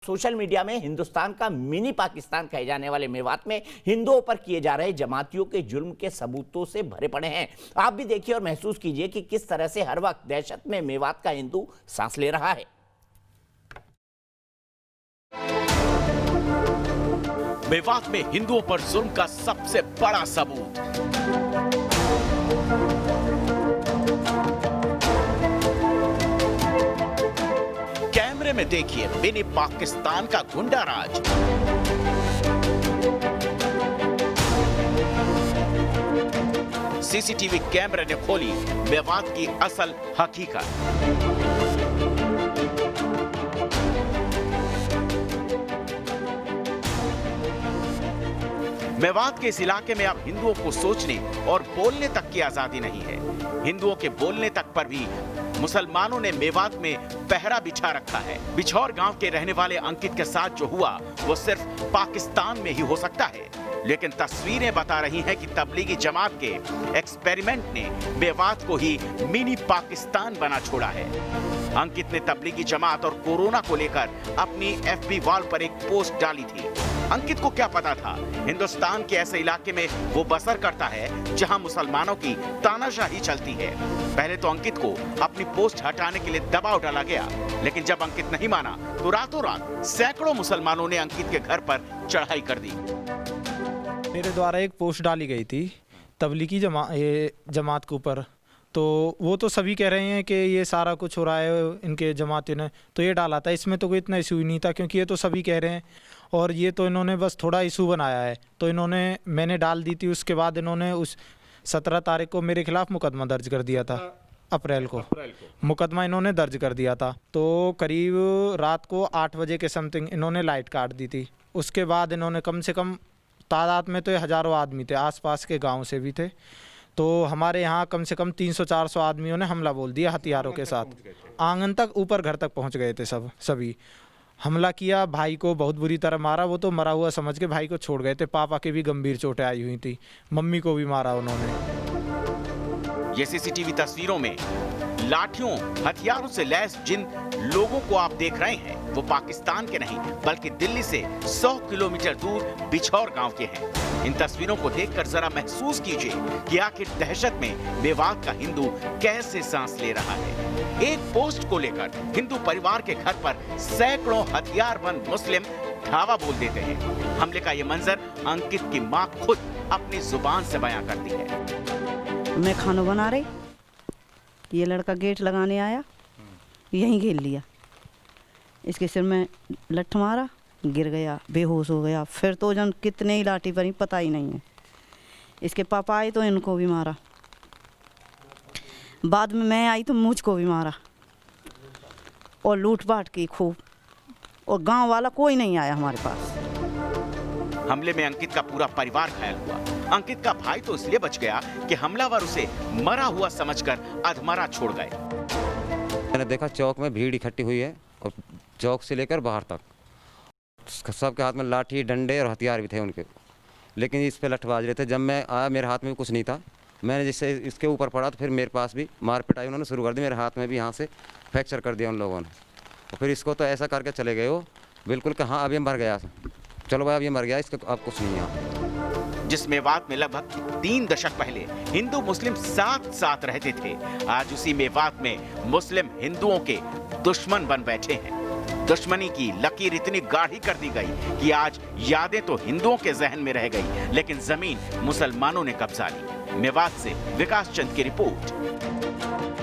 Social media में हिंदुस्तान का mini Pakistan कहे जाने वाले मेवात में हिंदुओं पर किए जा रहे जमातियों के जुल्म के सबूतों से भरे पड़े हैं। आप भी देखिए और महसूस कीजिए कि किस तरह से हर वक्त दहशत में मेवात का हिंदू सांस ले रहा है। मेवात में हिंदुओं पर जुल्म का सबसे बड़ा सबूत। कैमरे में देखिए मिनी पाकिस्तान का गुंडा राज। सीसीटीवी कैमरे ने खोली मेवात की असल हकीकत। मेवात के इस इलाके में अब हिंदुओं को सोचने और बोलने तक की आजादी नहीं है। हिंदुओं के बोलने तक पर भी मुसलमानों ने मेवात में पहरा बिछा रखा है। बिछौर गांव के रहने वाले अंकित के साथ जो हुआ वो सिर्फ पाकिस्तान में ही हो सकता है, लेकिन तस्वीरें बता रही हैं कि तबलीगी जमात के एक्सपेरिमेंट ने मेवात को ही मिनी पाकिस्तान बना छोड़ा है। अंकित ने तबलीगी जमात और कोरोना को लेकर अपनी FB वॉल पर एक पोस्ट डाली थी। अंकित को क्या पता था हिंदुस्तान के ऐसे इलाके में वो बसर करता है जहां मुसलमानों की तानाशाही चलती है। पहले तो अंकित को अपनी पोस्ट हटाने के लिए दबाव डाला गया, लेकिन जब अंकित नहीं माना तो रातों रात सैकड़ों मुसलमानों ने अंकित के घर पर चढ़ाई कर दी। मेरे द्वारा एक पोस्ट डाली गई थी तबलीगी जमात के ऊपर, तो वो तो सभी कह रहे हैं कि ये सारा कुछ हो रहा है इनके जमातियों ने तो ये डाला था। इसमें तो कोई इतना इशू ही नहीं था, क्योंकि ये तो सभी कह रहे हैं और ये तो इन्होंने बस थोड़ा इशू बनाया है। तो मैंने डाल दी थी, उसके बाद इन्होंने उस 17 तारीख को मेरे खिलाफ मुकदमा दर्ज कर दिया था। अप्रैल को मुकदमा इन्होंने दर्ज कर दिया था। तो करीब रात को 8 बजे के समथिंग इन्होंने लाइट काट दी थी। उसके बाद इन्होंने कम से कम तादाद में तो हज़ारों आदमी थे, आसपास के गांव से भी थे, तो हमारे यहाँ कम से कम 300-400 आदमियों ने हमला बोल दिया हथियारों के साथ। आंगन तक, ऊपर घर तक पहुँच गए थे सभी। हमला किया, भाई को बहुत बुरी तरह मारा। वो तो मरा हुआ समझ के भाई को छोड़ गए थे। पापा के भी गंभीर चोटें आई हुई थी, मम्मी को भी मारा उन्होंने। ये सीसीटीवी तस्वीरों में लाठियों हथियारों से लैस जिन लोगों को आप देख रहे हैं वो पाकिस्तान के नहीं बल्कि दिल्ली से 100 किलोमीटर दूर बिछौर गांव के हैं। इन तस्वीरों को देखकर जरा महसूस कीजिए कि आखिर दहशत में मेवात का हिंदू कैसे सांस ले रहा है। एक पोस्ट को लेकर हिंदू परिवार के घर पर सैकड़ों हथियारबंद मुस्लिम धावा बोल देते हैं। हमले का ये मंजर अंकित की मां खुद अपनी जुबान से बयां करती है। मैं खाना बना रही, ये लड़का गेट लगाने आया, यहीं घेर लिया, इसके सिर में लठ मारा, गिर गया, बेहोश हो गया। फिर तो जन कितने ही लाठी पड़ी पता ही नहीं है। इसके पापा आए तो इनको भी मारा, बाद में मैं आई तो मुझको भी मारा और लूट पाट की खूब, और गांव वाला कोई नहीं आया हमारे पास। हमले में अंकित का पूरा परिवार घायल हुआ। अंकित का भाई तो इसलिए बच गया कि हमलावर उसे मरा हुआ समझकर अधमरा छोड़ गए। मैंने देखा चौक में भीड़ इकट्ठी हुई है और चौक से लेकर बाहर तक सबके हाथ में लाठी, डंडे और हथियार भी थे उनके, लेकिन इस पे लठबाज रहे थे। जब मैं आया मेरे हाथ में कुछ नहीं था, मैंने जिससे इसके ऊपर पड़ा तो फिर मेरे पास भी मार पिटाई उन्होंने शुरू कर दी। मेरे हाथ में भी यहाँ से फ्रैक्चर कर दिया उन लोगों ने, और फिर इसको तो ऐसा करके चले गए हो बिल्कुल कि हाँ अब ये मर गया, चलो भाई अब ये मर गया, इसके अब कुछ नहीं है। जिस मेवात में लगभग 3 दशक पहले हिंदू मुस्लिम साथ साथ रहते थे, आज उसी मेवात में मुस्लिम हिंदुओं के दुश्मन बन बैठे हैं। दुश्मनी की लकीर इतनी गाढ़ी कर दी गई कि आज यादें तो हिंदुओं के जहन में रह गई, लेकिन जमीन मुसलमानों ने कब्जा ली। मेवात से विकास चंद की रिपोर्ट।